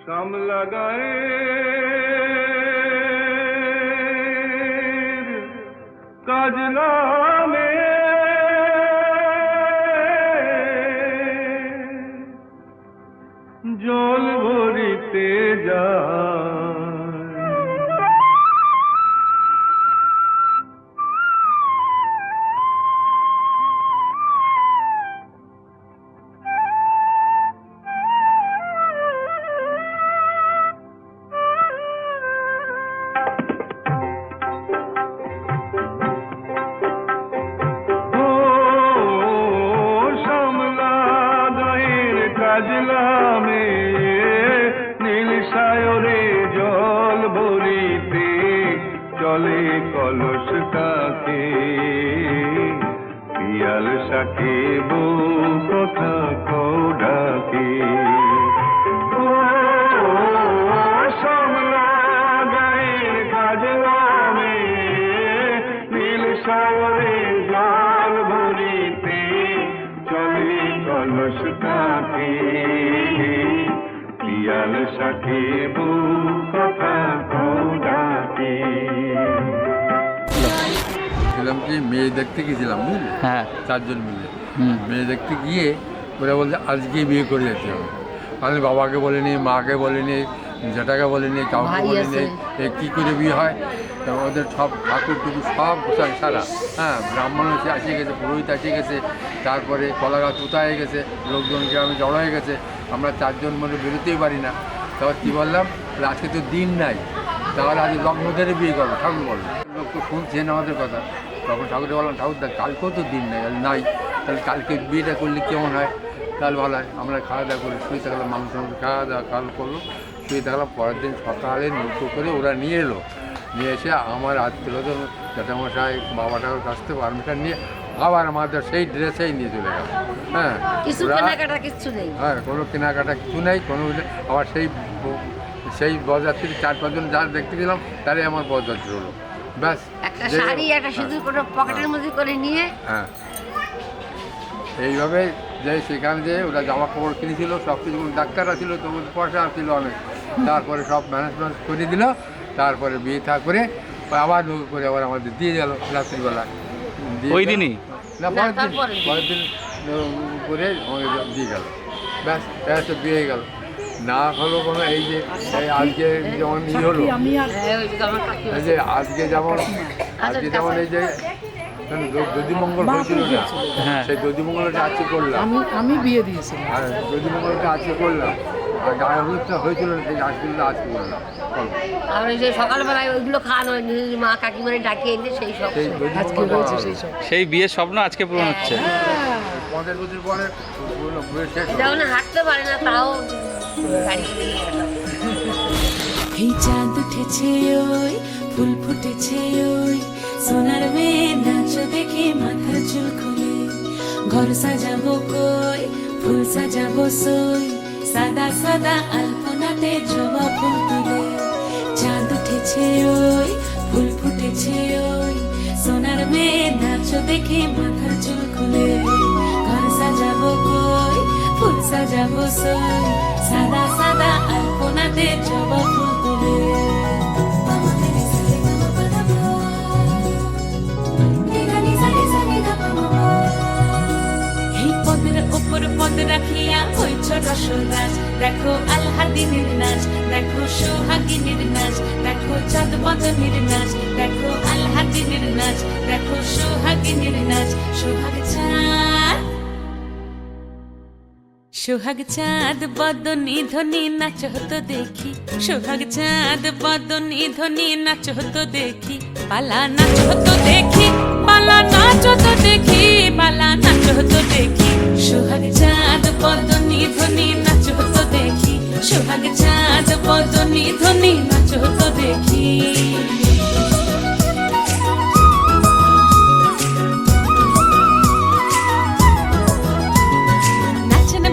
শ্যামলা গায়ের কাজলা মে জল ভরিতে যায় কাজলা মে নীল সায়রে জল ভরিতে চলে কলস কাকে পিয়াল সাকে বউ কথা কও ডাকে শ্যামলা গায়ের কাজলা মে নীল সায়রে জল ভরিতে চলে কলস কাকে পিয়াল সাকে বউ কথা কও ডাকে। ছিলাম কি মেয়ে দেখতে গেছিলাম বুঝলি, হ্যাঁ 4 জন মিলে মেয়ে দেখতে গিয়ে ওরা বলছে আজকে বিয়ে করে যেতে হবে। আমি বাবাকে বলিনি, মাকে বলিনি, জেঠাকে বলিনি, কাউকে বলিনি কী করে বিয়ে হয়। ওদের সব ঠাকুর টুকুর সব সারা, হ্যাঁ ব্রাহ্মণ আসে গেছে, পুরোহিত আসে গেছে, তারপরে কলা গাছ উতা হয়ে গেছে, লোকজন গ্রামে জড়ো হয়ে গেছে, আমরা 4 জন মনে বেরোতেই পারি না। তারপর কী বললাম, আজকে তো দিন নাই, তাহলে আজ লগ্ন ধরে বিয়ে করবো। ঠাকুর বললো, লোক তো শুনছেন আমাদের কথা। তখন ঠাকুরকে বললাম, ঠাকুর দেখ কালকেও তো দিন নাই, তাহলে কালকে বিয়েটা করলে কেমন হয়? তাহলে ভালো হয়। আমরা খাওয়া দাওয়া করে শুয়ে থাকলাম, মাংস খাওয়া দাওয়া করলো, শুয়ে থাকলাম। পরের দিন সকালে নৌকো করে ওরা নিয়ে এলো, নিয়ে এসে আমার আত্মীয়দের জ্যাঠামশাই বাবা ঠাকুর কাছ থেকে পারমিশন নিয়ে আবার আমাদের সেই ড্রেসেই নিয়ে চলে গেল। হ্যাঁ হ্যাঁ কোনো কেনাকাটা কিছু নেই, কোনো আবার সেই বরযাত্রী 4-5 জন যারা দেখতে গেলাম তারাই আমার বরযাত্রী হলো। ব্যাস একটা শাড়ি একটা সিঁদুর করে পকেটের মধ্যে করে নিয়ে, হ্যাঁ এইভাবে যে সেখানে যে ওরা জামা কাপড় কিনেছিল সব কিছু, ডাক্তাররা ছিল তো পয়সা ছিল অনেক, তারপরে সব ম্যানেজমেন্ট করে দিল। তারপরে বিয়ে থা করে আবার করে আবার আমাদের দিয়ে গেল রাত্রিবেলা। ওই দিনই না পরের দিন করে দিয়ে গেল। ব্যাস তো বিয়ে হয়ে গেল। না হলো কোনো এই যে আজকে যেমন ই হলো, এই যে আজকে যেমন এই যে দধিমঙ্গল হয়েছিল না, সেই দধিমঙ্গলটা আজকে করলাম। আমি বিয়ে দিয়েছি, আর দধিমঙ্গলটা আজকে করলাম, আর গায়ে হলুদটা হয়েছিল না, সেই আজকে করলাম। আর ওই যে সকালবেলায় ওইগুলো খাওয়ানো হয়, মা কাকিমারে ডাকিয়ে এনে সেই সব সেই বিয়ের স্বপ্ন আজকে পূরণ হচ্ছে। 50 বছর পরে এটাও না হাঁটতে পারে না, তাও গাড়ি করে নিয়ে গেল। এই চাঁদ উঠেছে ওই ফুল ফুটেছে ওই সোনার মেয়ে নাচ দেখে মাথার চুল খুলে ঘর সাজাবো কই ফুল সাজাবো সই সাদা সাদা আলপনাতে জবা ফুল তুলে চাঁদ উঠেছে ওই ফুল ফুটেছে ওই সোনার মেয়ে নাচ দেখে মাথার চুল খুলে ঘর সাজাবো কই ফুল সাজাবো সই সাদা সাদা আলপনাতে জবা ফুল তুলে উপর পদ রাখিয়া হইছ রসরাজ দেখো আল্লাদিনের নাচ দেখো সোহাগিনীর নাচ দেখো চাঁদ বদনের নাচ দেখো আল্লাদিনের নাচ দেখো সোহাগিনীর নাচ সোহাগ চাঁদ বদনী ধ্বনি নাচ হতো দেখি সোহাগ চাঁদ বদনী ধ্বনি নাচ হতো দেখি পালা নাচ হতো দেখি পালা নাচ হতো দেখি পালা নাচ হতো দেখি সোহাগ চাঁদ বদনী ধ্বনি নাচ হতো দেখি সোহাগ চাঁদ বদনী ধ্বনি নাচ হতো দেখি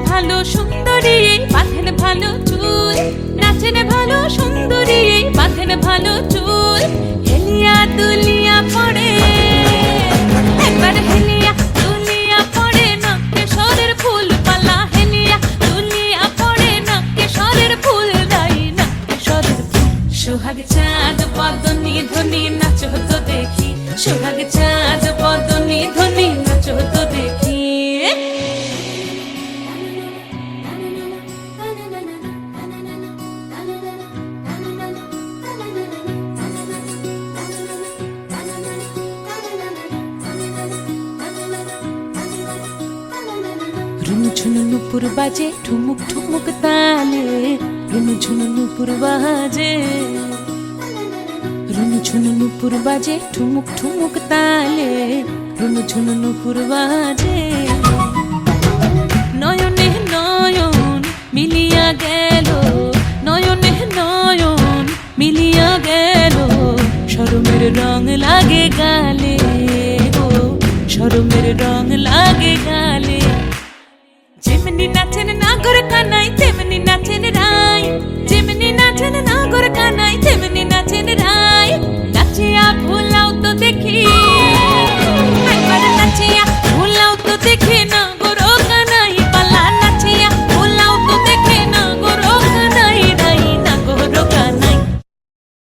ভালো সুন্দরী বাঁধেন ভালো চুল নাচেন ভালো সুন্দরী বাঁধেন ভালো চুল হেলিয়া দুলিয়া পড়ে একবার হেলিয়া দুলিয়া পড়ে নকে সরের ফুল পালা হেলিয়া দুলিয়া পড়ে নকে সরের ফুল সোহাগ চাঁদ বদনি ধ্বনি নাচ হতো দেখি, সোহাগ চাঁদ বদনি ধ্বনি নাচ হতো দেখি। ঝুনু নুপুর বাজে ঠুমুক ঠুমুক তালে, রুনু ঝুনু নুপুর বাজে, রুনু ঝুনু নুপুর বাজে ঠুমুক ঠুমুক তালে, রুনু ঝুনু নুপুর বাজে। নয়নে নয়ন মিলিয়া গেল, নয়নে নয়ন মিলিয়া গেল, শরমের রং লাগে গালে গো, শরমের রং লাগে গালে। যেমনি নাচেন নাগর কানাই তেমনি নাচেন রাই, যেমনি নাচেন নাগর কানাই তেমনি নাচেন রাই। নাচিয়া ভুলাও তো দেখি, একবার নাচিয়া ভুলাও তো দেখি নাগর কানাই পালা, নাচিয়া ভুলাও তো দেখি নাগর কানাই রাই, নাগর কানাই।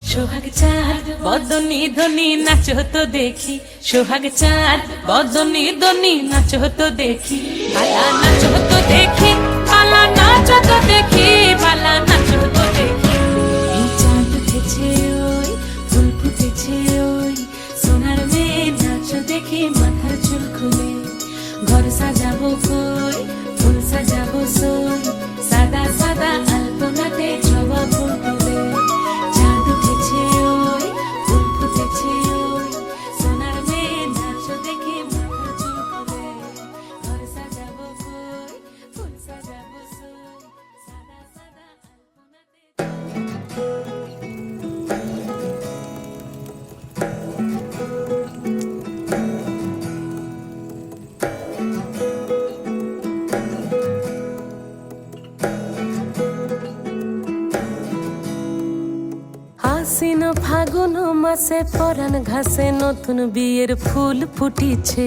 সোহাগ চাঁদ বদনি ধ্বনি নাচ হতো দেখি, সোহাগ চাঁদ বদনি ধ্বনি নাচ হতো দেখি, পালা নাচ হতো দেখি, পালা নাচ হতো দেখি, পালা নাচ হতো দেখি। এই চাঁদ উঠেছে ওই, ফুল ফুটেছে ওই, সোনার মেয়ে নাচ দেখি মাথার চুল খুলে। ঘর সাজাবো কই, ফুল সাজাবো সই, সাদা সাদা আলপনাতে জবা ফুল তুলে। চাঁদ উঠেছে ওই, ফুল ফুটেছে ওই, সোনার মেয়ে নাচ দেখি মাথার চুল খুলে। ঘর সাজাবো কই, ফুল সাজাবো সই, সাদা সাদা আলপনাতে। আশ্বিন ফাগুন মাসে পরাণ ঘাসে নতুন বিয়ের ফুল ফুটিছে।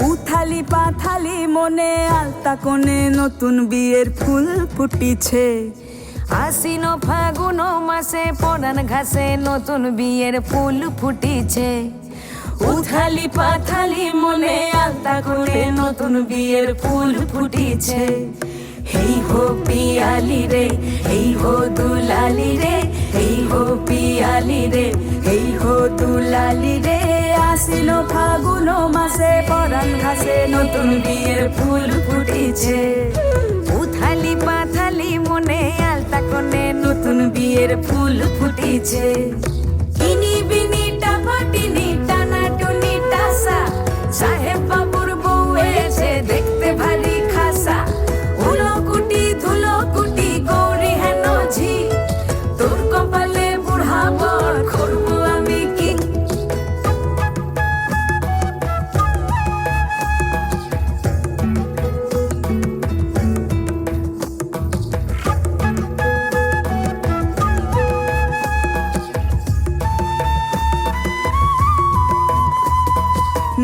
উথালি পাথালি মনে আলতা কোণে নতুন বিয়ের ফুল ফুটিছে। আশ্বিন ফাগুন মাসে পরাণ ঘাসে নতুন বিয়ের ফুল ফুটিছে। উথালি পাথালি মনে আলতা কোণে নতুন বিয়ের ফুল ফুটিছে। হেই হো পিয়ালি রে, হেই হো দুলালি রে, হেই হো পিয়ালি রে, এই হো দুলালি রে, আশ্বিন ফাগুন মাসে পরাণ ঘাসে নতুন বিয়ের ফুল ফুটিছে। উথালি পাথালি মনে আলতা কোণে নতুন বিয়ের ফুল ফুটিছে। ইনি বিনি টাপাটিনি টানা টুনি টাসা, সাহেব বাবুর বউ এসে দেখতে ভারী খাসা। উলো কুটি ধুলো কুটি গৌরী হেন ঝি, তোর কপালে বুড়া বর করবো আমি কি।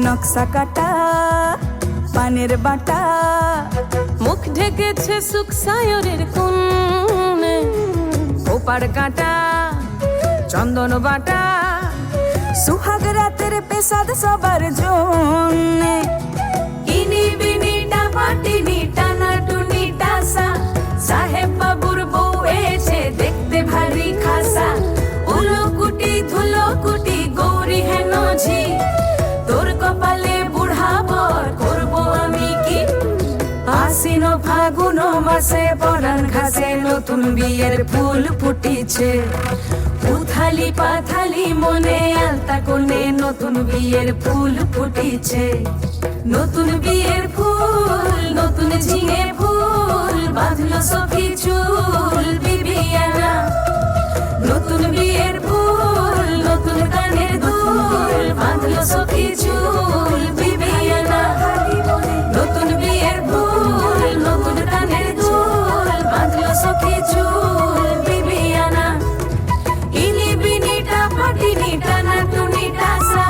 নকশা কাটা পানের বাটা, মুখ ঢেকেছে সুখ সায়রের কোণে। ওপার কাটা চন্দন বাটা, সুহাগ রাতের পেশাদ সবার জন্যে। ইনি বিনি টাপাটিনি টানা টুনি টাসা, সাহেব বাবুর বউ এসে দেখতে ভারী খাসা। উলো কুটি ধুলো কুটি গৌরী হেন ঝি, তোর কপালে বুড়া বর করবো আমি কি। আশ্বিন ফাগুন মাসে পরাণ ঘাসে নতুন বিয়ের ফুল ফুটিছে। উথালি পাথালি মনে আলতা কোণে নতুন বিয়ের ফুল ফুটিছে। নতুন বিয়ের ফুল নতুন ঝিঙে ফুল, বাঁধলো সখী চুল বিবিয়ানা। নতুন বিয়ের ফুল নতুন কানের দুল, বাঁধলো সখী চুল বিবিয়ানা। নতুন বিয়ের ফুল নতুন কানের দুল, বাঁধলো সখী চুল বিবিয়ানা। ইনি বিনি টাপাটিনি টানা টুনি টাসা,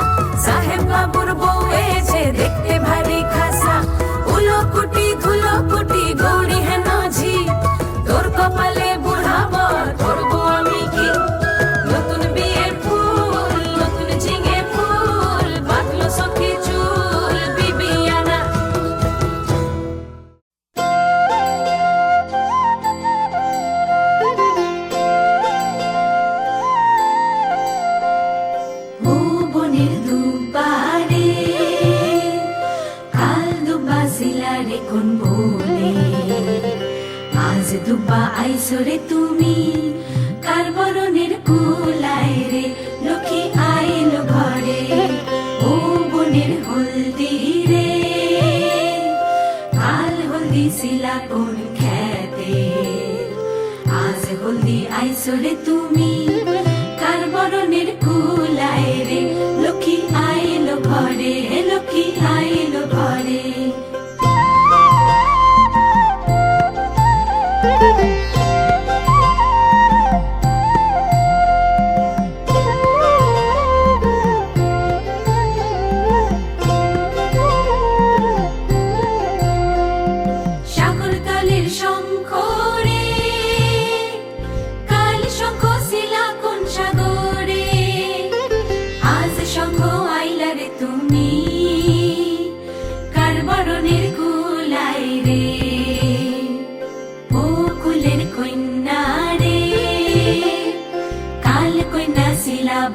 সাহেব বাবুর বউ এসে দেখতে ভারী খাসা। উলো কুটি ধুলো কুটি গৌরী হেন ঝি, তোর আইসরে তুমি কার বরণের কুলায় রে লক্ষ্মী আইলো ঘরে ও বনের হলদি রে কাল হলদি শিলা কোন খেতে আজ হলদি আইসরে তুমি কার বরণের কুলায় রে লক্ষ্মী আইলো ঘরে লক্ষ্মী আইলো ঘরে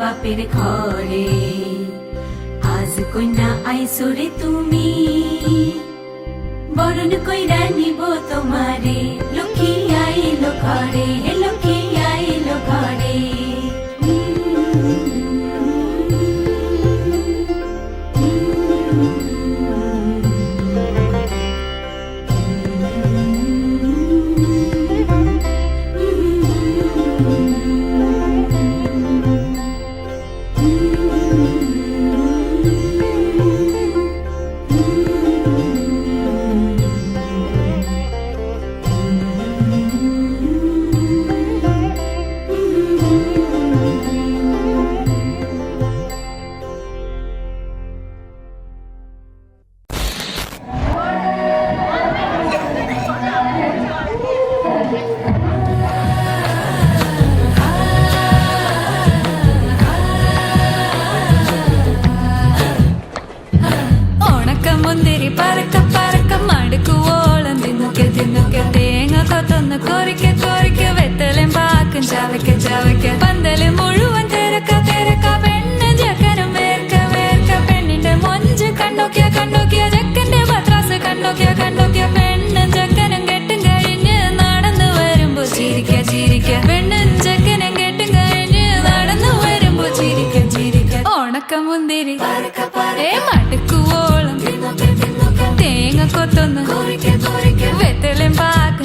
বাপের ঘরে আজ কইনা আইসরে তুমি বরণ কইরা নিব তোমারে লক্ষ্মী আইলো ঘরে লক্ষ্মী আইলো ঘরে പന്തല് മുഴുവൻ തിരക്ക തിരക്ക പെണ്ണ് ജക്കനും വേർക്ക വേർക്ക പെണ്ണിന്റെ മൊഞ്ച് കണ്ടോക്കിയ കണ്ടോക്കിയ ജക്കന്റെ പത്രാസ് കണ്ടോക്കിയ കണ്ടോക്കിയ പെണ്ണും ജക്കനും കെട്ടും കഴിഞ്ഞ് നടന്നു വരുമ്പോ ചിരിക്ക ചിരിക്ക പെണ്ണും ജക്കനും കെട്ടും കഴിഞ്ഞ് നടന്നു വരുമ്പോ ചിരിക്ക ചിരിക്ക ഉണക്കമുന്തിരി മടുക്കുവോളം തേങ്ങ കൊത്തൊന്ന് വെത്തലും പാക്കും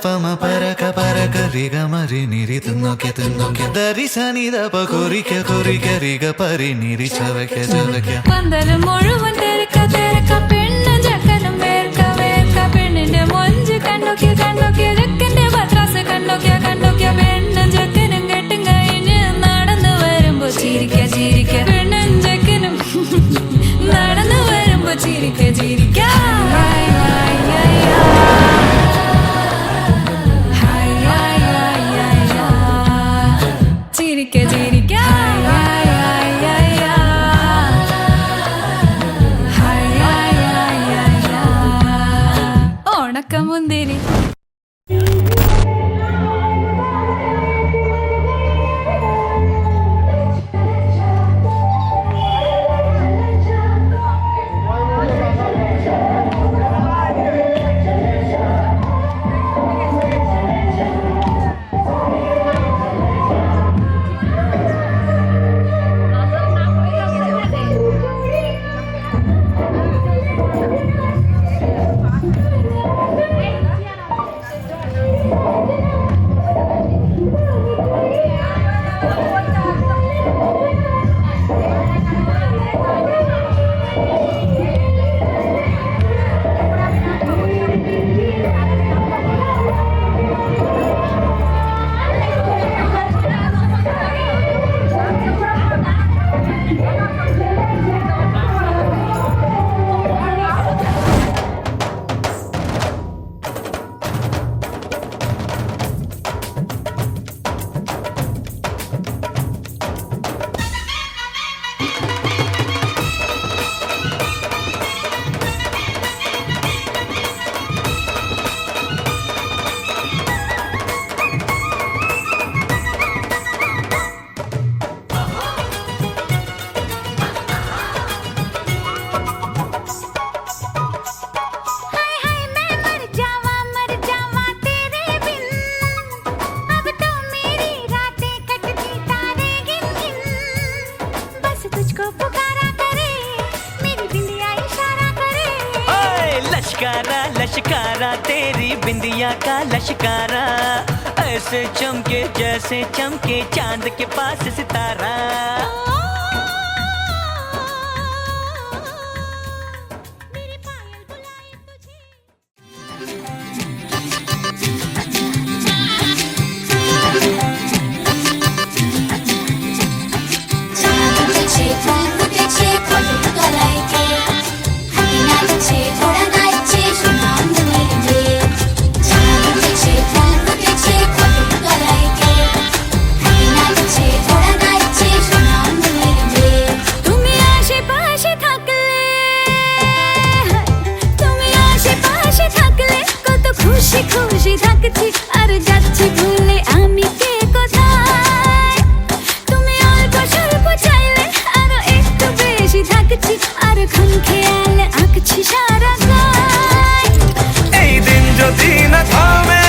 പമ പരക പരക റിഗ മരി നിരി തിന്നൊക്കെ തിന്നൊക്കെ ദരി സനി ദപ കൊറിക്ക കൊറിക്ക റിഗ പരി നിരി ചവയ്ക്ക ചവയ്ക്ക പന്തല് മുഴുവൻ തിരക്ക തിരക്ക പെണ്ണ് ജക്കനും വേർക്ക വേർക്ക പെണ്ണിന്റെ മൊഞ്ച് കണ്ടോക്കിയ കണ്ടോക്കിയ ജക്കന്റെ പത്രാസ് കണ്ടോക്കിയ കണ്ടോക്കിയ പെണ്ണും ജക്കനും കെട്ടും കഴിഞ്ഞ് നടന്നു വരുമ്പോ ചിരിക്ക ചിരിക്ക പെണ്ണും ജക്കനും നടന്നു വരുമ്പോ ചിരിക്ക ചിരിക്ക ഉണക്കമുന്തിരി लश्कारा, तेरी बिंदिया का लश्कारा, ऐसे चमके जैसे चमके चांद के पास सितारा। খুশি খুশি থাকছি আর যাচ্ছি ভুলে আমি কে কোথায়। তুমি অল্প স্বল্প চাইলে আরো একটু বেশি থাকছি আর খুন খেয়ালে আঁকছি সারা গায়। এই দিন যদি না থামে,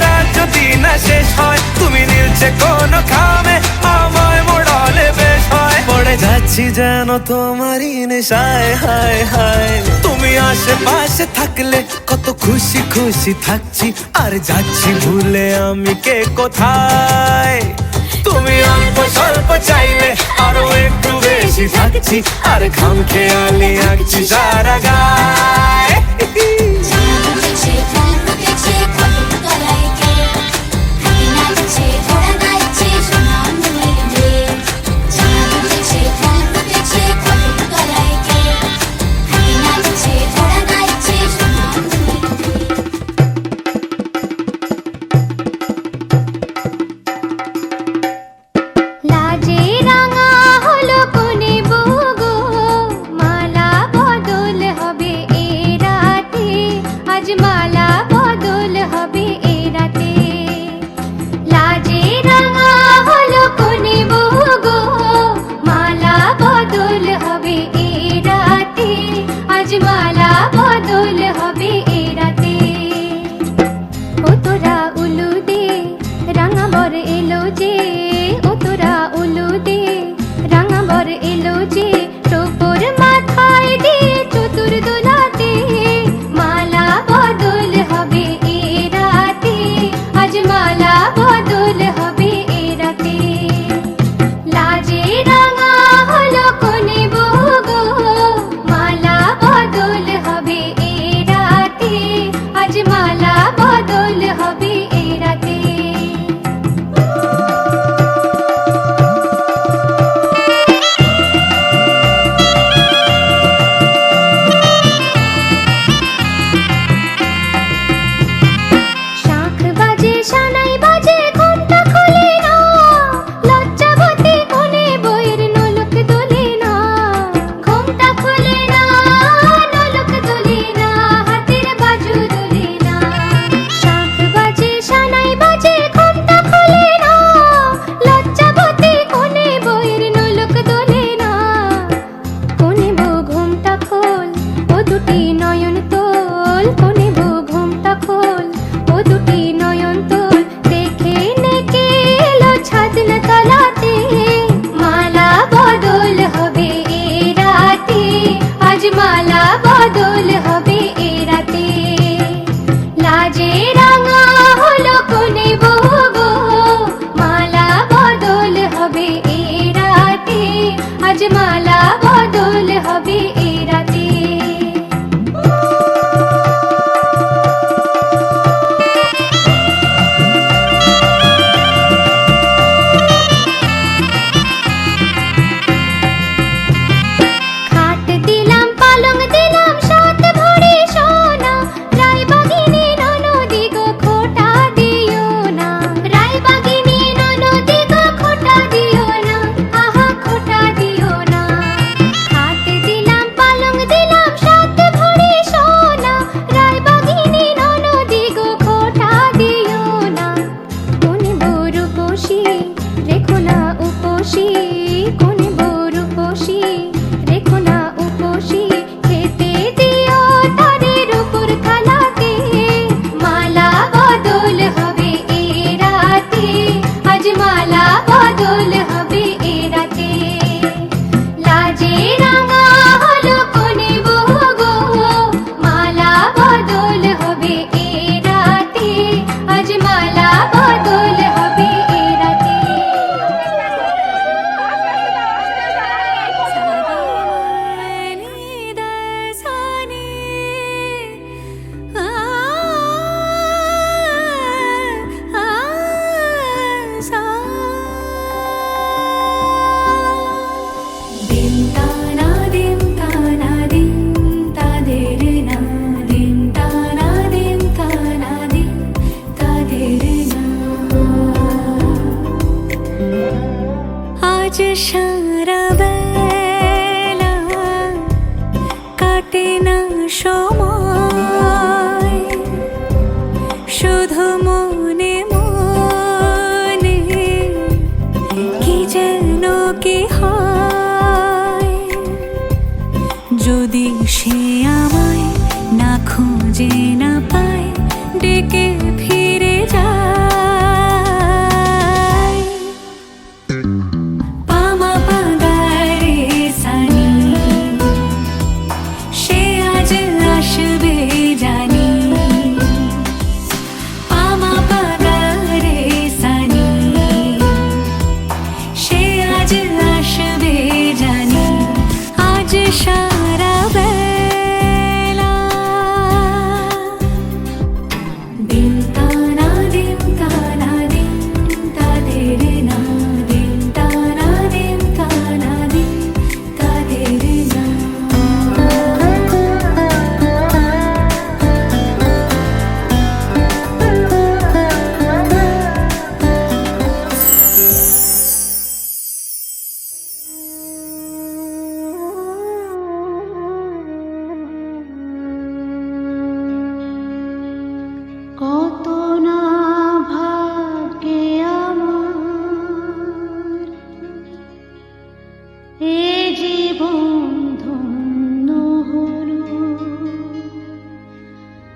রাত যদি না শেষ হয়, তুমি নীলছে কোন খামে আমায় মোড়ালে বেশ হয়। পড়ে যাচ্ছি যেন তোমারই নেশায়, হায় হায়। তুমি আশেপাশে থাকলে কত খুশি খুশি থাকছি আর যাচ্ছি ভুলে আমি কে কোথায়। তুমি অল্প স্বল্প চাইলে আরো একটু বেশি থাকছি আর খাম খেয়ালি আঁকছি সারা গায়। টোপর মাথায় দিয়ে চতুর দোলাতে মালা বদল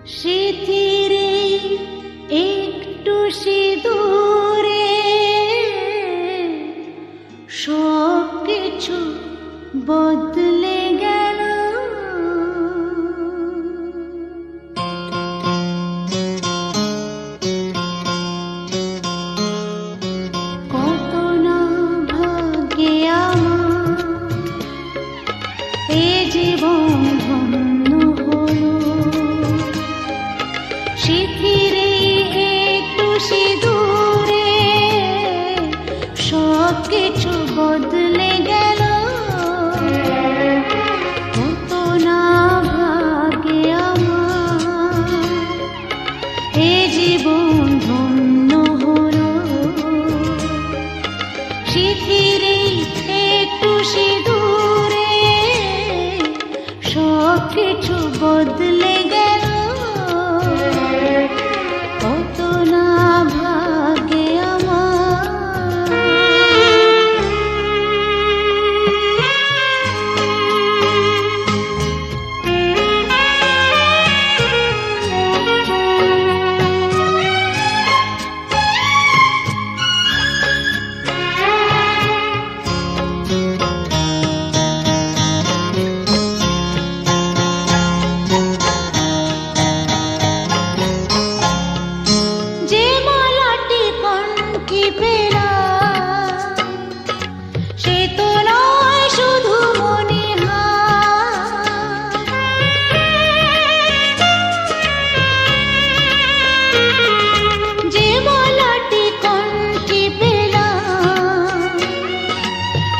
স্মৃতিরে একটু সিঁদুরে সব কিছু বদলে গেল। কত না ভাগ্যে আমার এ জীবন ধন্য হলো। স্মৃতিরে একটু সিঁদুরে সব কিছু বদলে গেল। কত না ভাগ্যে আমার এ জীবন ধন্য হলো। স্মৃতিরে একটু সিঁদুরে সব কিছু বদলে গেল। কত না ভাগ্যে যে মালাটি কণ্ঠে পেলাম সে তো নয় শুধু মনে যে মালাটি কণ্ঠে পেলাম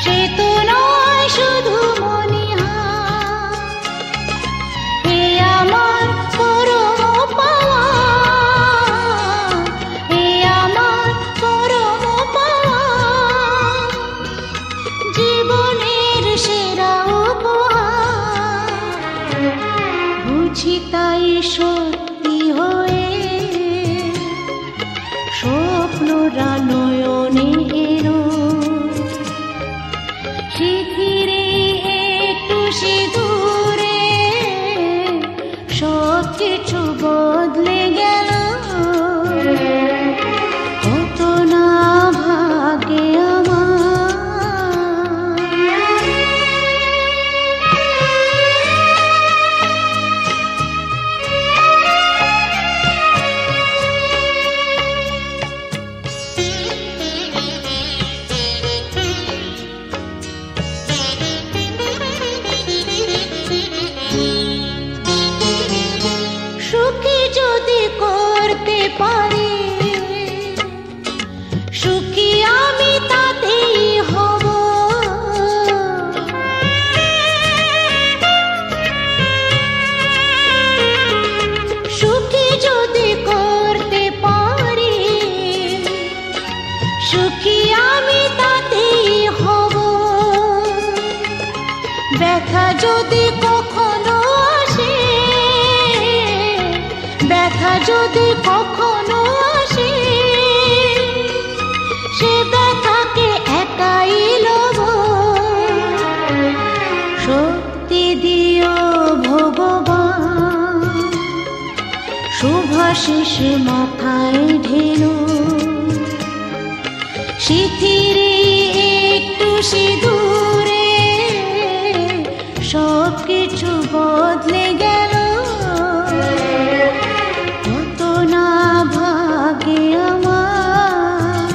সে তো নয় শুধু মনে এ আমার পরম পাওয়া। এ আমার পরম পাওয়া জীবনের সেরা উপহার। বুঝি তাই সত্যি হয়ে স্বপ্নরা নয়নে এলো। স্মৃতিরে একটু সিঁদুরে সব কিছু বদলে গেল। কত না ভাগ্যে সুখী যদি করতে পারি সুখী আমি তাতেই হব। সুখী যদি করতে পারি সুখী আমি তাতেই হব। ব্যথা যদি কখনো আসে ব্যথা যদি কখনো আসে সে ব্যথাকে একাই লব। শক্তি দিও ভগবান শুভাশিস মাথায় ঢেলো। স্মৃতিরে একটু সিঁদুরে সব কিছু বদলে গেল। কত না ভাগ্যে আমার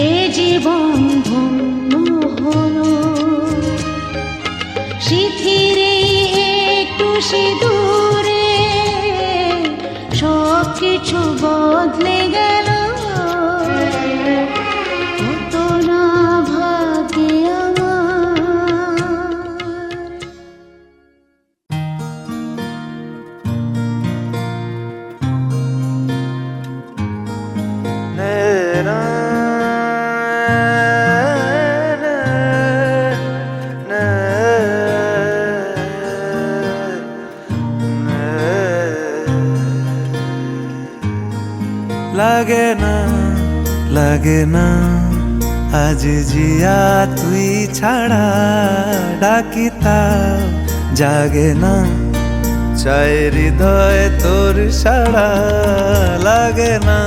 এ জীবন ধন্য হলো। স্মৃতিরে একটু সিঁদুরে সব কিছু বদলে গেল। কত না ভাগ্যে লাগে না আজ জিয়া তুই ছাড়া ডাকি তাও জাগে না চাই হৃদয় তোর সারা লাগে না,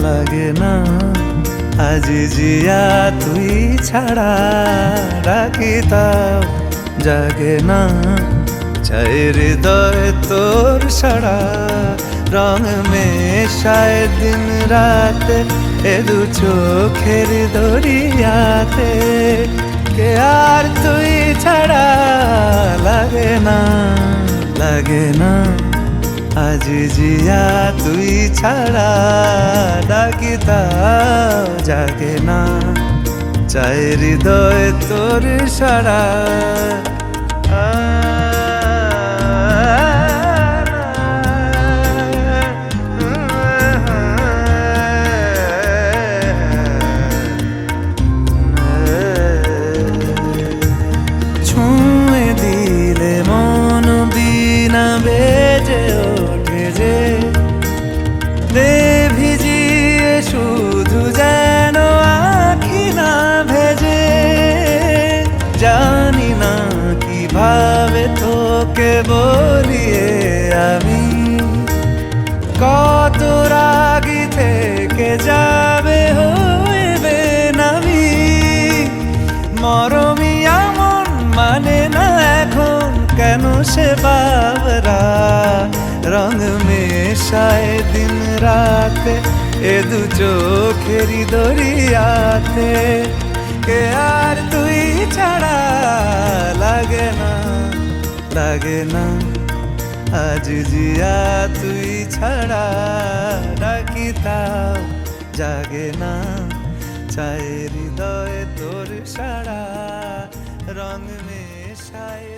লাগে না। আজ জিয়া তুই ছাড়া ডাকি তাও জাগে না। চাই হৃদয় তোর সারা রং মেশায় দিন রাতে এ দু চোখের দরিয়াতে। কে আর তুই ছাড়া লাগে না, লাগে না। আজ জিয়া তুই ছাড়া ডাকি তাও জাগে না। চাই হৃদয় তোর সারা ছুঁয়ে দিলে মন বিনা বেজে ওঠে যে দে ভিজিয়ে শুধু যেন আখি না ভেজে। জানি না কিভাবে তোকে বলিয়ে আমি কত রাগি থেকে যাবে হইবে নামি। মরমিয়া মন মানে না এখন কেন সে বাবরা রং মেশায় দিন রাতে এ দু চোখেরি দরিয়াতে। কে আর তুই ছাড়া লাগে না, লাগে না। আজ জিয়া তুই ছাড়া ডাকি তাও জাগে না। চাই হৃদয় তোর সারা রং মেশায়